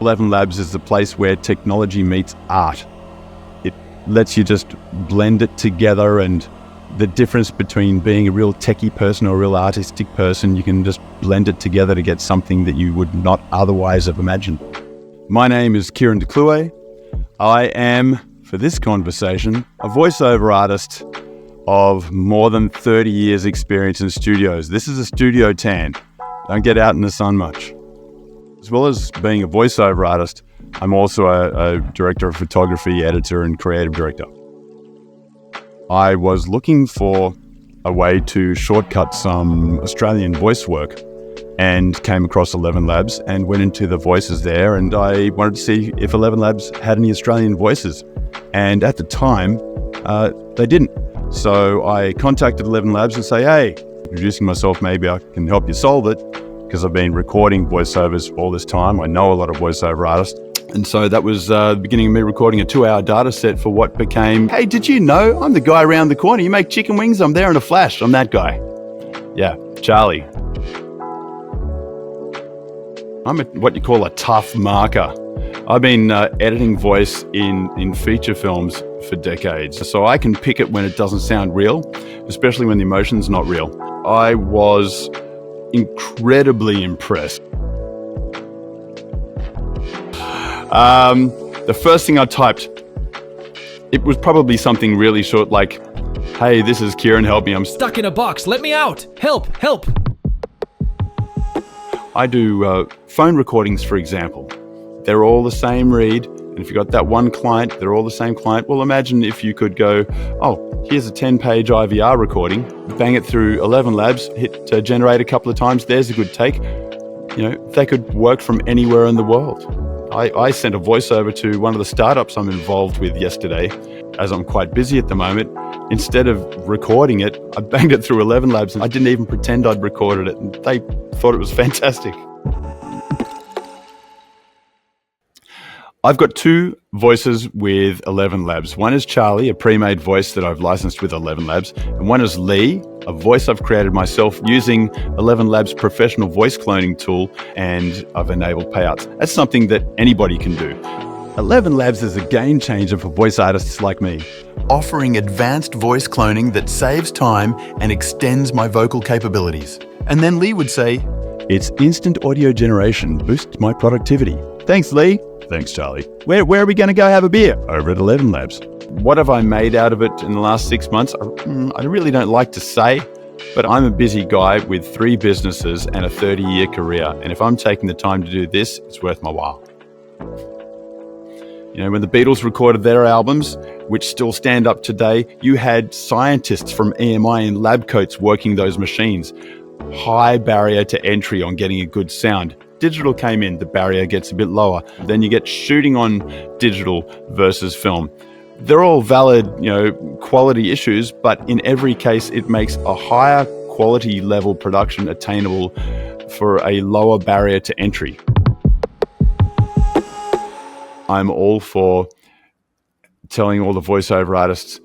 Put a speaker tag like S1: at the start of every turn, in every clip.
S1: ElevenLabs is the place where technology meets art. It lets you just blend it together, and the difference between being a real techie person or a real artistic person, you can just blend it together to get something that you would not otherwise have imagined. My name is Kearon de Clouet. I am, for this conversation, a voiceover artist of more than 30 years experience in studios. This is a studio tan. Don't get out in the sun much. As well as being a voiceover artist, I'm also a director of photography, editor, and creative director. I was looking for a way to shortcut some Australian voice work and came across ElevenLabs and went into the voices there, and I wanted to see if ElevenLabs had any Australian voices. And at the time, they didn't. So I contacted ElevenLabs and say, hey, introducing myself, maybe I can help you solve it, because I've been recording voiceovers all this time. I know a lot of voiceover artists. And so that was the beginning of me recording a 2-hour data set for what became, hey, did you know I'm the guy around the corner? You make chicken wings? I'm there in a flash. I'm that guy. Yeah, Charlie. I'm what you call a tough marker. I've been editing voice in feature films for decades, so I can pick it when it doesn't sound real, especially when the emotion's not real. I was incredibly impressed. The first thing I typed, it was probably something really short like, hey, this is Kearon, help me, I'm
S2: stuck in a box, let me out, help, help.
S1: I do phone recordings, for example. They're all the same read, and if you've got that one client, they're all the same client. Well, imagine if you could go, oh, here's a 10-page IVR recording, bang it through ElevenLabs, hit generate a couple of times, there's a good take. You know, they could work from anywhere in the world. I sent a voiceover to one of the startups I'm involved with yesterday, as I'm quite busy at the moment. Instead of recording it, I banged it through ElevenLabs, and I didn't even pretend I'd recorded it, and they thought it was fantastic. I've got 2 voices with ElevenLabs. One is Charlie, a pre-made voice that I've licensed with ElevenLabs, and one is Lee, a voice I've created myself using ElevenLabs' professional voice cloning tool, and I've enabled payouts. That's something that anybody can do. ElevenLabs is a game changer for voice artists like me, offering advanced voice cloning that saves time and extends my vocal capabilities. And then Lee would say, it's instant audio generation boosts my productivity. Thanks, Lee. Thanks, Charlie. Where are we going to go have a beer? Over at ElevenLabs. What have I made out of it in the last 6 months? I really don't like to say, but I'm a busy guy with 3 businesses and a 30-year career. And if I'm taking the time to do this, it's worth my while. You know, when the Beatles recorded their albums, which still stand up today, you had scientists from EMI in lab coats working those machines. High barrier to entry on getting a good sound. Digital came in, the barrier gets a bit lower. Then you get shooting on digital versus film. They're all valid, quality issues, but in every case, it makes a higher quality level production attainable for a lower barrier to entry. I'm all for telling all the voiceover artists,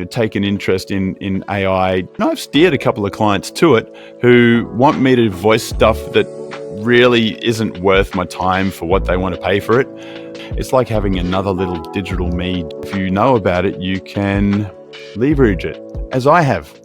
S1: take an interest in AI. And I've steered a couple of clients to it who want me to voice stuff that really isn't worth my time for what they want to pay for it. It's like having another little digital me. If you know about it, you can leverage it, as I have.